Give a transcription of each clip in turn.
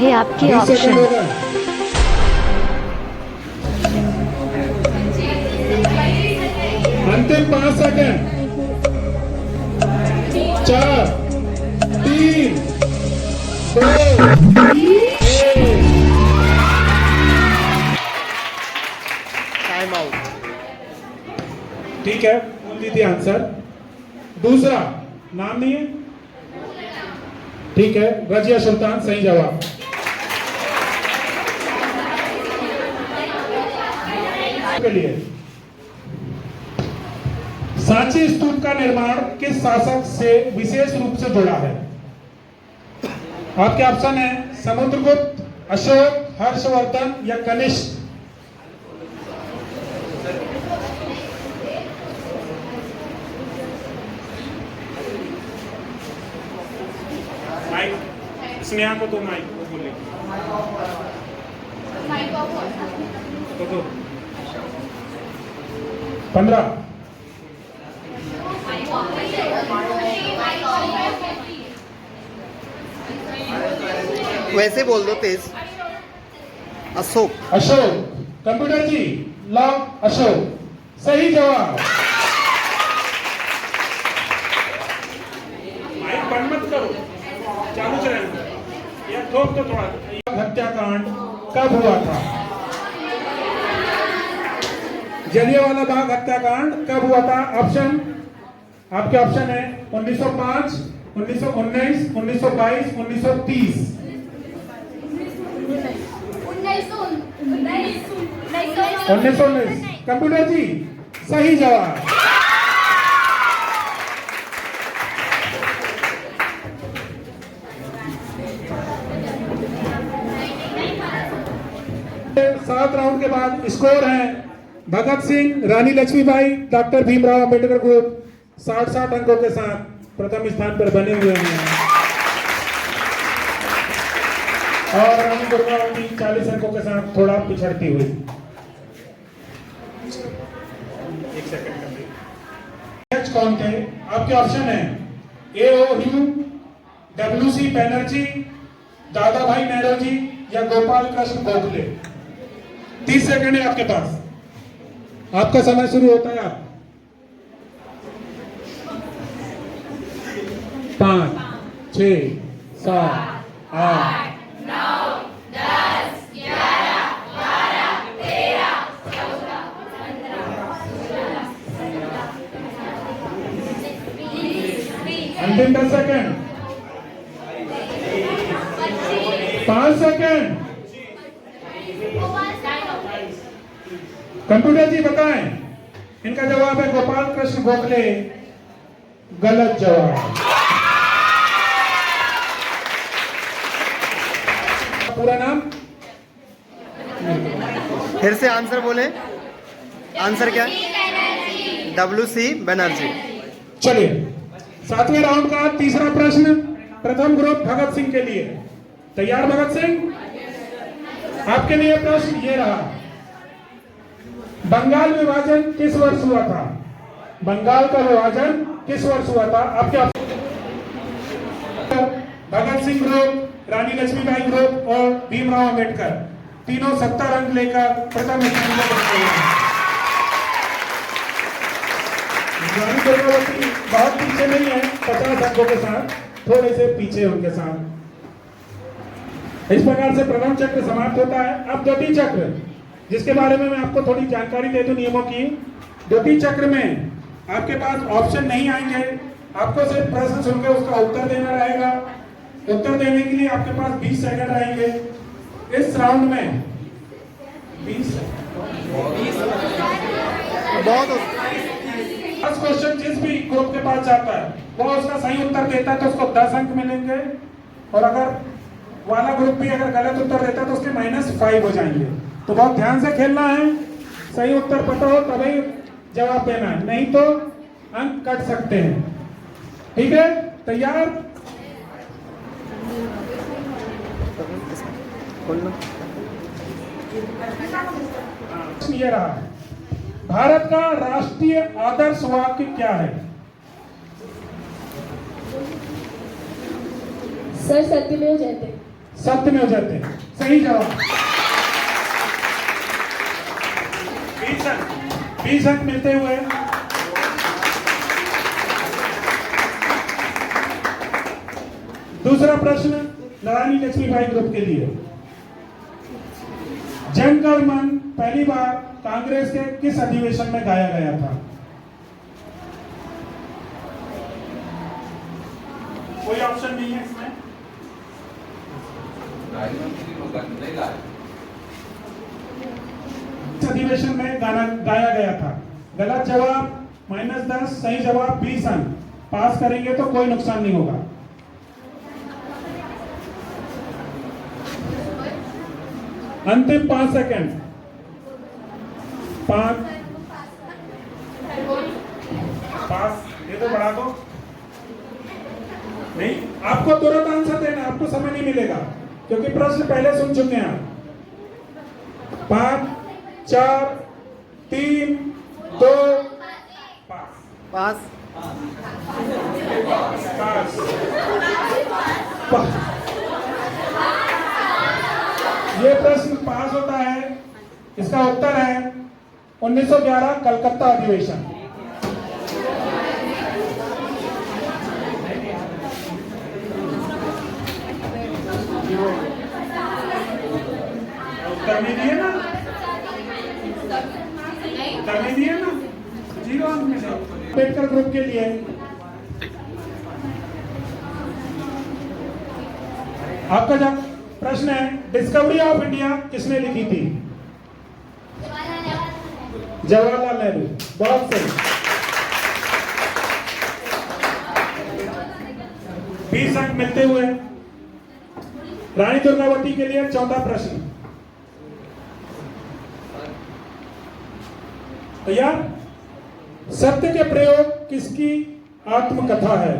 रहे आपके 20 सेकंड हो ऑप्शन। गए। अंतिम 5 सेकंड। 4, 3, 2, 1। Time out. ठीक है, बोल दी थी आंसर। दूसरा नाम नहीं है, ठीक है, रजिया सुल्तान सही जवाब। के लिए सांची स्तूप का निर्माण किस शासक से विशेष रूप से जुड़ा है? आपके ऑप्शन है समुद्रगुप्त, अशोक, हर्षवर्धन या कनिष्क। माइक स्नेहा को दो, माइक को बोले तो दो। 15। वैसे बोल दो तेज। अशोक। अशोक। कंप्यूटर जी लॉक अशोक सही जवाब। माइक बंद मत करो, चालू से रहने दो। या ठोक तो थोड़ा। हत्याकांड कब हुआ था? जलियांवाला बाग हत्याकांड कब हुआ था? ऑप्शन आपके ऑप्शन है 1905, 1919, 1922, 1930। 1919। कंप्यूटर जी सही जवाब। सात राउंड के बाद स्कोर है भगत सिंह, रानी लक्ष्मीबाई, डॉक्टर भीमराव अंबेडकर ग्रुप 60-60 अंकों के साथ प्रथम स्थान पर बने हुए हैं और रानी दुर्गावती 40 अंकों के साथ थोड़ा पिछड़ती हुई। एक सेकंड कौन थे? आपके ऑप्शन है A.O. Hume, W.C. बैनर्जी, दादा भाई नौरोजी या गोपाल कृष्ण गोखले। 30 सेकंड है आपके पास, आपका समय शुरू होता है। आप 5, 6, 7, 8, 10, 11, 12, 13, 14, 15। अंतिम 10 सेकंड। 5 सेकंड। कंप्यूटर जी बताएं। इनका जवाब है गोपाल कृष्ण गोखले, गलत जवाब। पूरा नाम फिर से आंसर बोले। आंसर क्या है? W.C. बनर्जी। चलिए, 7वें राउंड का तीसरा प्रश्न प्रथम ग्रुप भगत सिंह के लिए। तैयार भगत सिंह? आपके लिए प्रश्न ये रहा, बंगाल विभाजन किस वर्ष हुआ था? बंगाल का विभाजन किस वर्ष हुआ था? आपके भगत सिंह ग्रुप, रानी लक्ष्मीबाई ग्रुप और भीमराव अंबेडकर तीनों 70 अंक लेकर प्रथम स्थान पर बने हुए हैं। रानी दुर्गावती बहुत पीछे नहीं है, 50 अंकों के साथ, थोड़े से पीछे उनके साथ। इस प्रकार से प्रथम चक्र समाप्त होता है। अब द्वितीय चक्र, जिसके बारे में मैं आपको थोड़ी जानकारी दे दूं नियमों की। द्वितीय चक्र में आपके पास ऑप्शन नहीं आएंगे, आपको सिर्फ प्रश्न सुनकर उसका उत्तर देना रहेगा। उत्तर देने के लिए आपके पास 20 सेकंड रहेंगे। इस राउंड में 20 बहुत फर्स्ट क्वेश्चन जिस भी ग्रुप के पास जाता है वो उसका सही उत्तर देता है तो उसको 10 अंक मिलेंगे, और अगर वाला ग्रुप भी अगर गलत उत्तर देता है तो उसके -5 हो जाएंगे। तो बहुत ध्यान से खेलना है, सही उत्तर पता हो तभी जवाब देना है, नहीं तो अंक कट सकते हैं। ठीक है, तैयार? ये रहा, भारत का राष्ट्रीय आदर्श वाक्य क्या है? सर सत्यमेव जयते। सत्य में हो जाते हैं। सही जवाब। 20 अंक मिलते हुए दूसरा प्रश्न रानी लक्ष्मीबाई ग्रुप के लिए। जन गण मन पहली बार कांग्रेस के किस अधिवेशन में गाया गया था? कोई ऑप्शन नहीं है इसमें। इस अधिवेशन में गाना गाया गया था। गलत जवाब -10, सही जवाब 20 अंक। पास करेंगे तो कोई नुकसान नहीं होगा। अंतिम 5 सेकंड। 5 पास ये तो बढ़ा दो। नहीं, आपको तुरंत आंसर देना, आपको समय नहीं मिलेगा क्योंकि प्रश्न पहले सुन चुके हैं आप। 5 4 3 2 पास। ये प्रश्न पास होता है। इसका उत्तर है 1911 कलकत्ता अधिवेशन। उत्तर नहीं दिए ना, उत्तर नहीं दिए ना, 0 अंक में से। अम्बेडकर ग्रुप के लिए आपका जब प्रश्न है, डिस्कवरी ऑफ इंडिया किसने लिखी थी? जवाहरलाल नेहरू। बहुत सही। 20 अंक मिलते हुए रानी दुर्गावती के लिए चौथा प्रश्न। तैयार? सत्य के प्रयोग किसकी आत्मकथा है?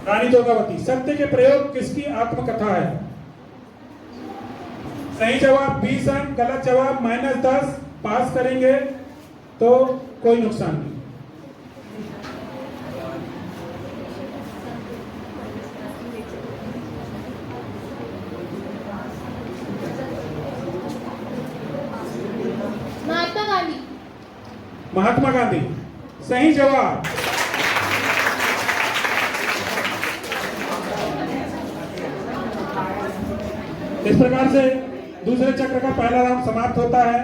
रानी दुर्गावती, सत्य के प्रयोग किसकी आत्मकथा है? सही जवाब 20 अंक, गलत जवाब -10। पास करेंगे तो कोई नुकसान नहीं। महात्मा गांधी। महात्मा गांधी, सही जवाब। इस प्रकार से दूसरे चक्र का पहला राउंड समाप्त होता है।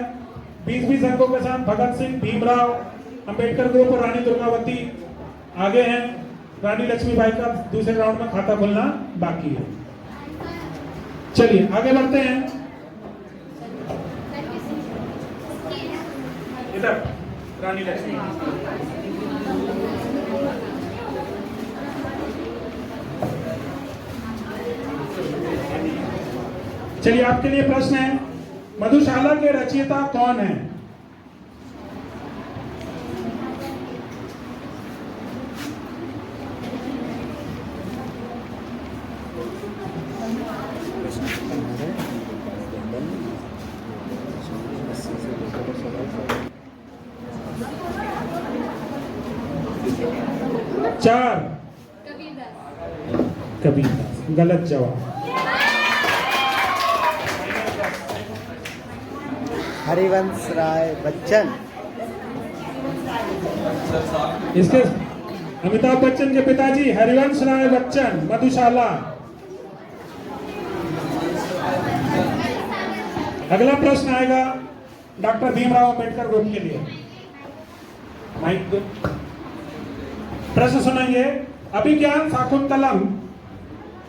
20-20 अंकों के साथ भगत सिंह, भीमराव अंबेडकर ग्रुप और रानी दुर्गावती आगे हैं। रानी लक्ष्मीबाई का दूसरे राउंड में खाता खुलना बाकी है। चलिए आगे बढ़ते हैं। इधर रानी लक्ष्मी। चलिए आपके लिए प्रश्न है, मधुशाला के रचयिता कौन है? चार। कबीरदास, गलत जवाब। हरिवंश राय बच्चन। इसके अमिताभ बच्चन के पिताजी हरिवंश राय बच्चन, मधुशाला। अगला प्रश्न आएगा डॉक्टर भीमराव अंबेडकर ग्रुप के लिए। माइक दो। प्रश्न सुनेंगे, अभिज्ञान शाकुंतलम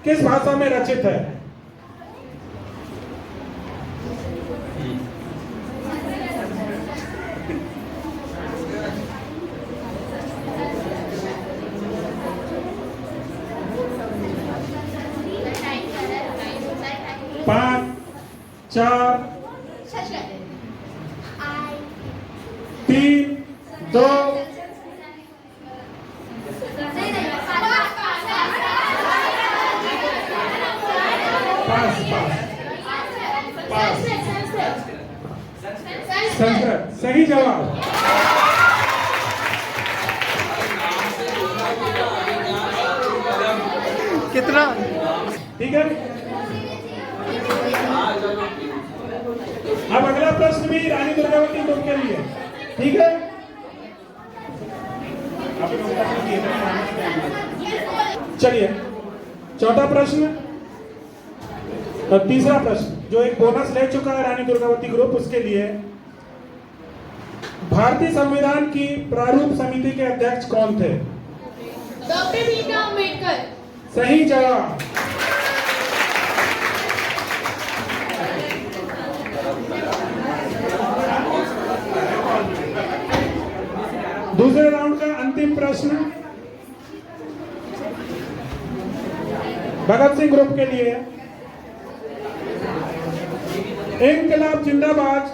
किस भाषा में रचित है? पांच, 4 3 2 संस्कृत, सही जवाब। कितना? ठीक है, अब अगला प्रश्न भी रानी दुर्गावती ग्रुप के लिए, ठीक है? चलिए चौथा प्रश्न और तीसरा प्रश्न जो एक बोनस ले चुका है रानी दुर्गावती ग्रुप, उसके लिए भारतीय संविधान की प्रारूप समिति के अध्यक्ष कौन थे? डॉक्टर भीमराव अम्बेडकर। सही जवाब। दूसरे राउंड का अंतिम प्रश्न भगत सिंह ग्रुप के लिए। इनकलाब जिंदाबाद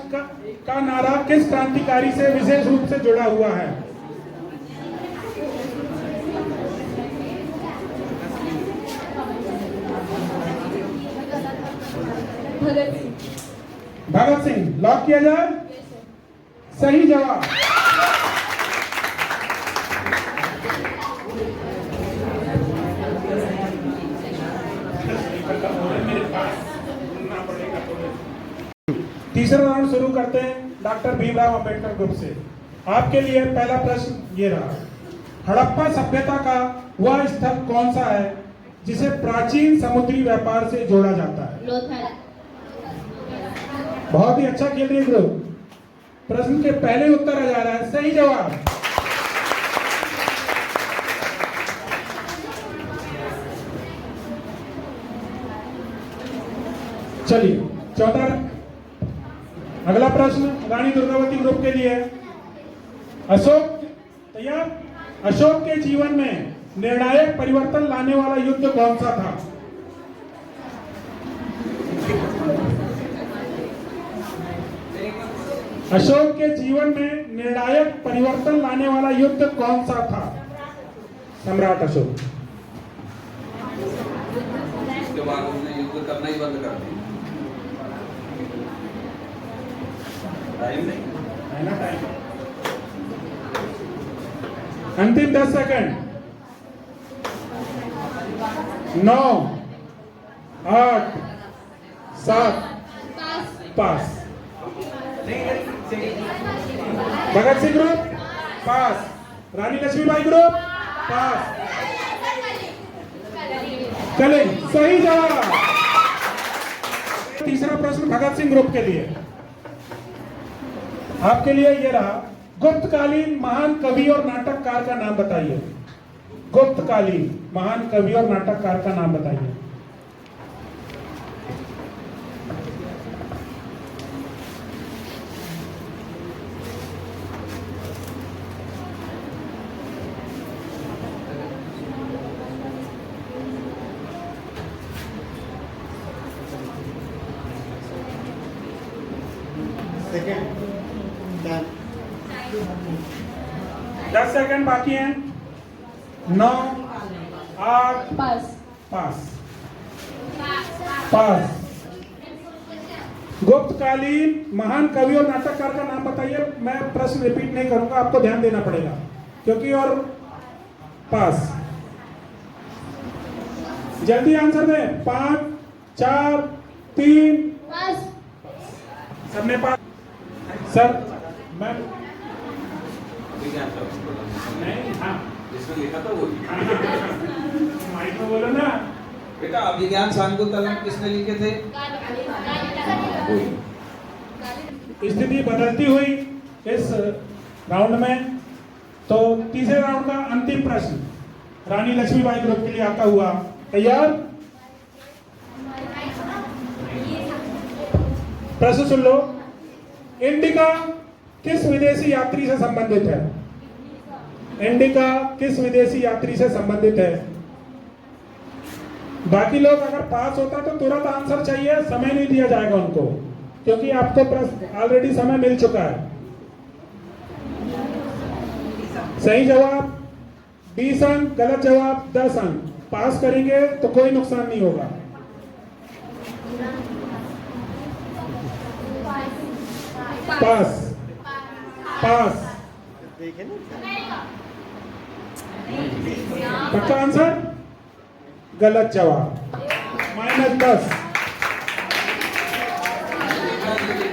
का नारा किस क्रांतिकारी से विशेष रूप से जुड़ा हुआ है? भगत सिंह। भगत सिंह लॉक किया जाए? सही जवाब। तीसरा राउंड शुरू करते हैं डॉक्टर भीमराव अंबेडकर ग्रुप से। आपके लिए पहला प्रश्न ये रहा, हड़प्पा सभ्यता का वह स्थल कौन सा है जिसे प्राचीन समुद्री व्यापार से जोड़ा जाता है? लोथल। बहुत ही अच्छा खेल रही है ग्रुप। प्रश्न के पहले उत्तर आ जा रहा है, सही जवाब। चलिए चौथा अगला प्रश्न रानी दुर्गावती ग्रुप के लिए। अशोक तैयार? अशोक के जीवन में निर्णायक परिवर्तन लाने वाला युद्ध कौन सा था? अशोक के जीवन में निर्णायक परिवर्तन लाने वाला युद्ध कौन सा था? सम्राट अशोक। उसके बाद उन्होंने युद्ध करना ही बंद कर दिया। टाइम नहीं है ना टाइम। अंतिम 10 सेकंड। 9 8 7 पास। भगत सिंह ग्रुप पास, रानी लक्ष्मीबाई ग्रुप पास, चले सही जवाब। तीसरा प्रश्न भगत सिंह ग्रुप के लिए। आपके लिए ये रहा, गुप्तकालीन महान कवि और नाटककार का नाम बताइए। गुप्तकालीन महान कवि और नाटककार का नाम बताइए। सेकंड 10 सेकंड बाकी हैं। 9 8 पास। पास पास। गुप्तकालीन महान कवि और नाटककार का नाम बताइए। मैं प्रश्न रिपीट नहीं करूंगा, आपको ध्यान देना पड़ेगा क्योंकि और पास। जल्दी आंसर दें। 5 4 3। पास। सबने पास। सर मैं विज्ञान शास्त्र नहीं, हाँ जिसमें लिखा था वो माइक में बोलो ना। बेटा अभिज्ञान शाकुंतलम किसने लिखे थे? स्थिति बदलती हुई इस राउंड में, तो तीसरे राउंड का अंतिम प्रश्न रानी लक्ष्मीबाई ग्रुप के लिए आता हुआ। तैयार? प्रश्न सुन लो। इंडिका किस विदेशी यात्री से संबंधित है? इंडिका किस विदेशी यात्री से संबंधित है? बाकी लोग अगर पास होता तो तुरंत आंसर चाहिए, समय नहीं दिया जाएगा उनको क्योंकि आपको प्रश्न ऑलरेडी समय मिल चुका है। सही जवाब 20 अंक, गलत जवाब 10 अंक। पास करेंगे तो कोई नुकसान नहीं होगा। पास पास पक्का आंसर? गलत जवाब -10।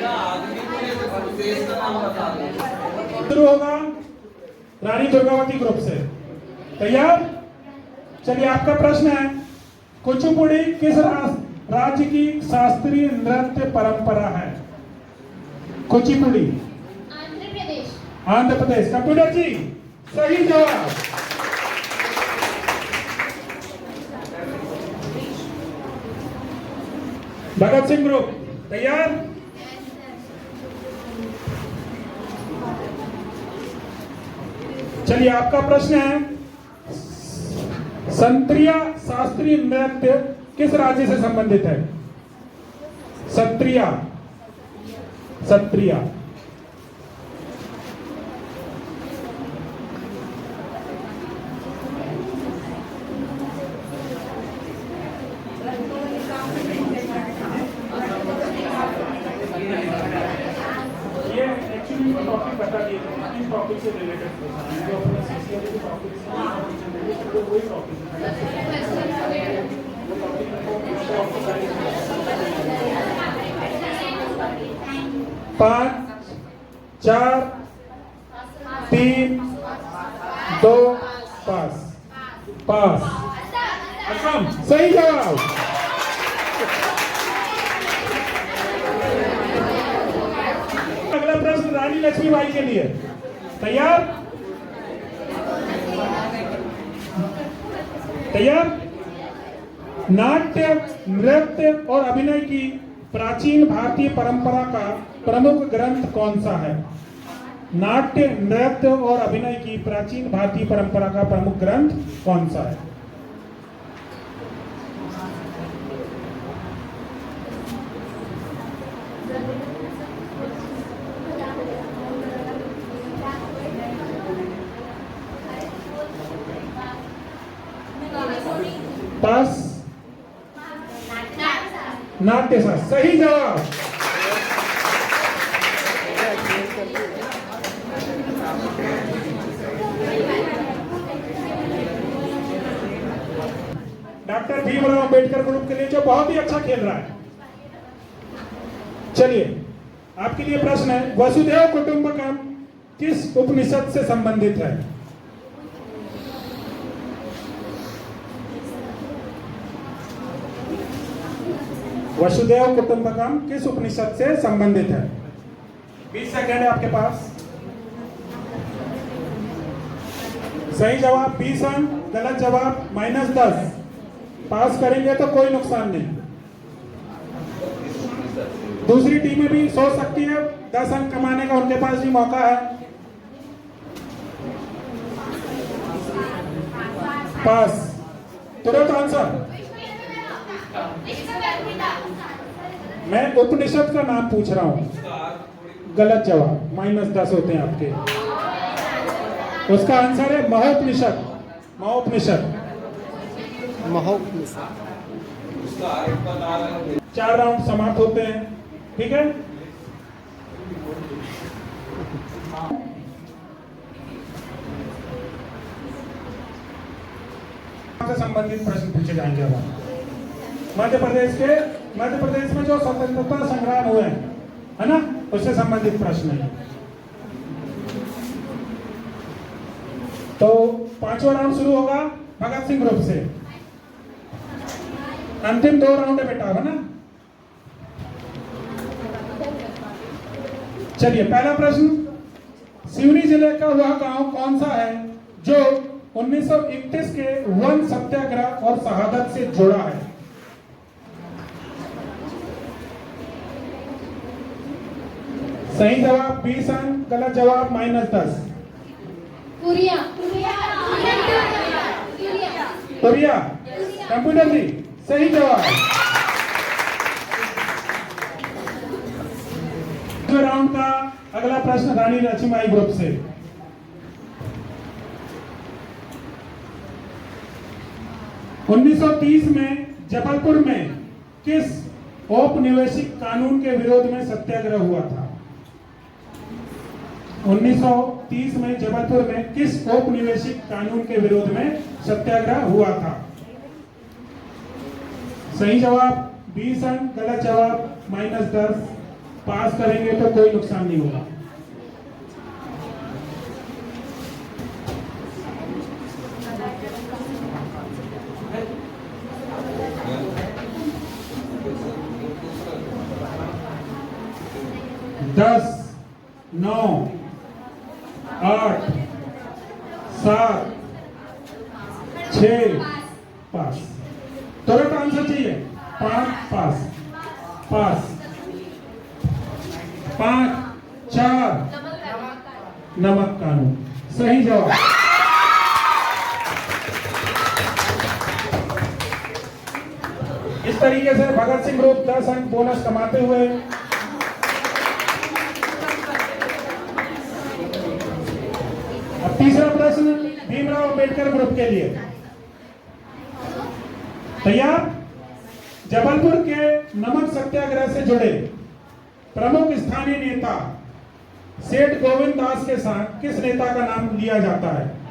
आज देश का नाम बता दो। शुरू होगा रानी दुर्गावती ग्रुप से। तैयार? चलिए, आपका प्रश्न है, कुचिपुड़ी किस राज्य की शास्त्रीय नृत्य परंपरा है? कुचिपुड़ी आंध्र प्रदेश। आंध्र प्रदेश। कंप्यूटर जी, सही जवाब। भगत सिंह ग्रुप तैयार? चलिए, आपका प्रश्न है, संत्रिया शास्त्रीय नृत्य किस राज्य से संबंधित है? सत्रिया। सत्रिया। ये एक्चुअली टॉपिक बता दिए थे, इस टॉपिक से रिलेटेड जो अपने सीसीएल के टॉपिक से वही टॉपिक पाँच, 4, 3, 2, पास। पास। असम सही जवाब। अगला प्रश्न रानी लक्ष्मीबाई के लिए। तैयार? तैयार? नाट्य, नृत्य और अभिनय की प्राचीन भारतीय परंपरा का प्रमुख ग्रंथ कौन सा है? नाट्य, नृत्य और अभिनय की प्राचीन भारतीय परंपरा का प्रमुख ग्रंथ कौन सा है? पास। नाट्य शास्त्र सही जवाब। डॉक्टर भीमराव अंबेडकर ग्रुप के लिए, जो बहुत ही अच्छा खेल रहा है। चलिए, आपके लिए प्रश्न है, वसुधैव कुटुंबकम किस उपनिषद से संबंधित है? वसुधैव कुटुंबकम किस उपनिषद से संबंधित है? 20 सेकेंड है आपके पास। सही जवाब 20 अंक, गलत जवाब -10। पास करेंगे तो कोई नुकसान नहीं। दूसरी टीमें भी सोच सकती है, 10 अंक कमाने का उनके पास भी मौका है। पास। तुरंत आंसर। मैं उपनिषद का नाम पूछ रहा हूं। गलत जवाब, -10 होते हैं आपके। उसका आंसर है महोपनिषद। महोपनिषद। महोपनिषद। 4 राउंड समाप्त होते हैं, ठीक है? से संबंधित प्रश्न पूछे जाएंगे। अब मध्य प्रदेश में जो स्वतंत्रता संग्राम हुए हैं, है ना, उससे संबंधित प्रश्न है। तो 5वां राउंड शुरू होगा भगत सिंह ग्रुप से। अंतिम 2 राउंड है बेटा, है ना? चलिए, पहला प्रश्न, सिवनी जिले का वह गांव कौन सा है जो 1931 के वन सत्याग्रह और शहादत से जुड़ा है? सही जवाब 20 अंक, गलत जवाब -10। पुरिया। पुरिया। कंप्यूटर जी, सही जवाब। राउंड का अगला प्रश्न रानी लक्ष्मीबाई ग्रुप से। (1930) में जबलपुर में किस औपनिवेशिक कानून के विरोध में सत्याग्रह हुआ था? 1930 में जबलपुर में किस औपनिवेशिक कानून के विरोध में सत्याग्रह हुआ था? सही जवाब 20 अंक, गलत जवाब -10। पास करेंगे तो कोई नुकसान नहीं होगा। दस, 9, 8, 7, 6, पास। तुरंत आंसर चाहिए। 5 पास, पास। 5, 4, नमक कानून। सही जवाब। इस तरीके से भगत सिंह ग्रुप 10 अंक बोनस कमाते हुए अब तीसरा प्रश्न भीमराव अंबेडकर ग्रुप के लिए। तैयार? जबलपुर के नमक सत्याग्रह से जुड़े प्रमुख स्थानीय नेता सेठ गोविंद दास के साथ किस नेता का नाम लिया जाता है?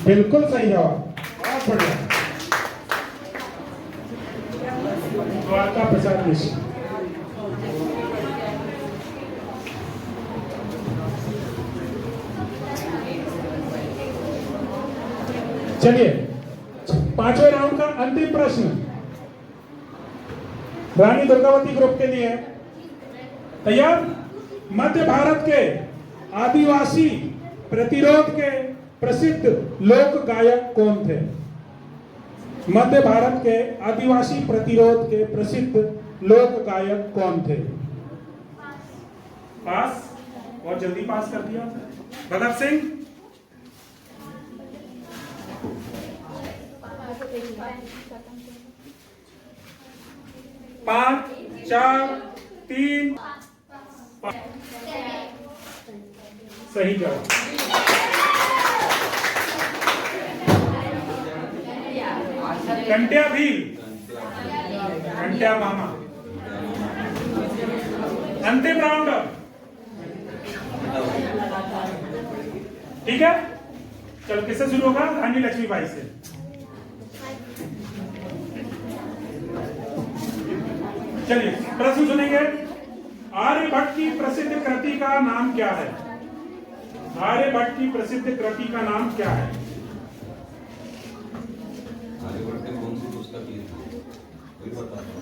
बिल्कुल सही जवाब, बहुत बढ़िया। द्वारका प्रसाद मिश्र। चलिए, पांचवें राउंड का अंतिम प्रश्न रानी दुर्गावती ग्रुप के लिए। तैयार? मध्य भारत के आदिवासी प्रतिरोध के प्रसिद्ध लोक गायक कौन थे? मध्य भारत के आदिवासी प्रतिरोध के प्रसिद्ध लोक गायक कौन थे? पास। बहुत जल्दी पास कर दिया। भगत सिंह। पांच, 4, 3, सही जवाब। घंटिया भील, घंटिया मामा। अंतिम राउंड। ठीक है, चलो किससे शुरू होगा? रानी लक्ष्मीबाई से। चलिए प्रश्न सुनेंगे। आर्यभट्ट की प्रसिद्ध कृति का नाम क्या है? आर्यभट्ट की प्रसिद्ध कृति का नाम क्या है? आर्यभट्ट ने कौन सी पुस्तक लिखी थी? कोई बता दो।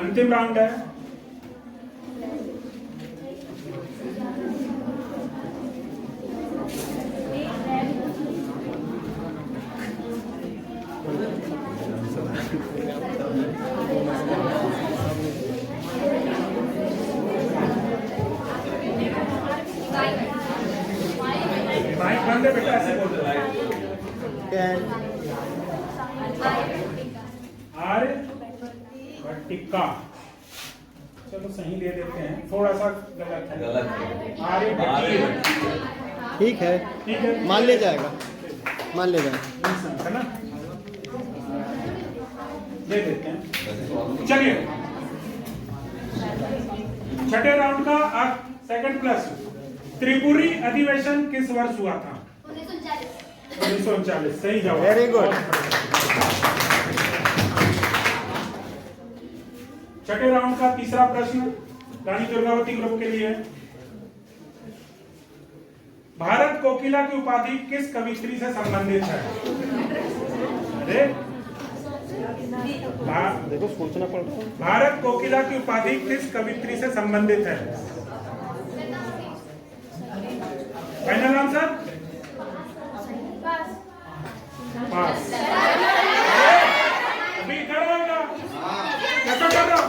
अंतिम राउंड है। माइक बंद है बेटा, ऐसे बोल रहा है। आर्यभट्टिका। चलो सही दे देते हैं, थोड़ा सा गलत है। गलत है। आर्यभट्टिका। ठीक है, ठीक है, मान लिया जाएगा, मान लिया जाएगा। है ना? दे देते हैं। वैसे तो आप- चलिए छठे राउंड का सेकंड प्रश्न। त्रिपुरी अधिवेशन किस वर्ष हुआ था? 1939। सही जवाब। Very good. छठे राउंड का तीसरा प्रश्न रानी दुर्गावती ग्रुप के लिए। भारत कोकिला की उपाधि किस कवियत्री से संबंधित है? अरे देखो सोचना पड़ रहा है। भारत कोकिला की उपाधि किस कवियत्री से संबंधित है? Final answer? पास। अभी कर रहा कैसा कर रहा?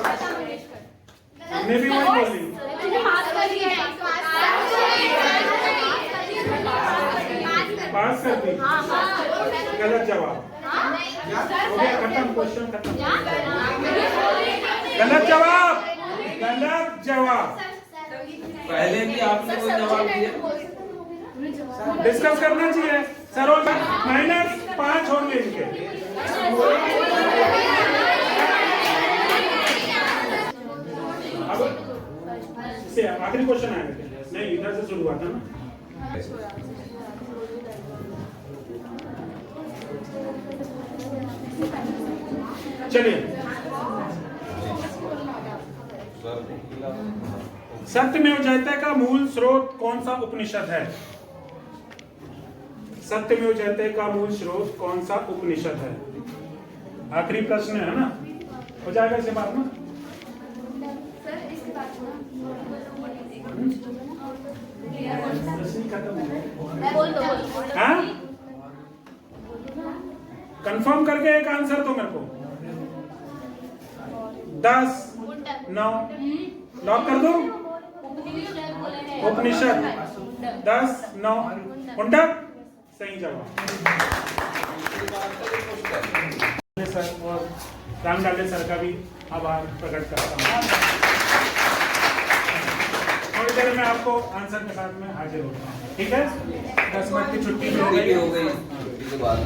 हमने भी वही बोली। पास कर दी। गलत जवाब। हो गया, खत्म, क्वेश्चन खत्म। गलत जवाब, गलत जवाब। पहले भी आपने कोई जवाब दिया। डिस्कस करना चाहिए। सरोज -5 होंगे इनके। अब से आखिरी क्वेश्चन आएगा। नहीं, इधर से शुरू हुआ था ना। चलिए, सत्यमेव जयते का मूल स्रोत कौन सा उपनिषद है? सत्यमेव जयते का मूल स्रोत कौन सा उपनिषद है? आखिरी प्रश्न है ना, हो जाएगा इसे बाद में। हाँ, कंफर्म करके एक आंसर दो मेरे को। 10, 9, लॉक कर दो। उपनिषद 10, 9, मुंडक सही जवाब। सर और राम डाले सर का भी आभार प्रकट करता हूँ। थोड़ी देर में आपको आंसर के साथ में हाजिर होता हूँ, ठीक है? 10 मिनट की छुट्टी हो गई, छुट्टी के बाद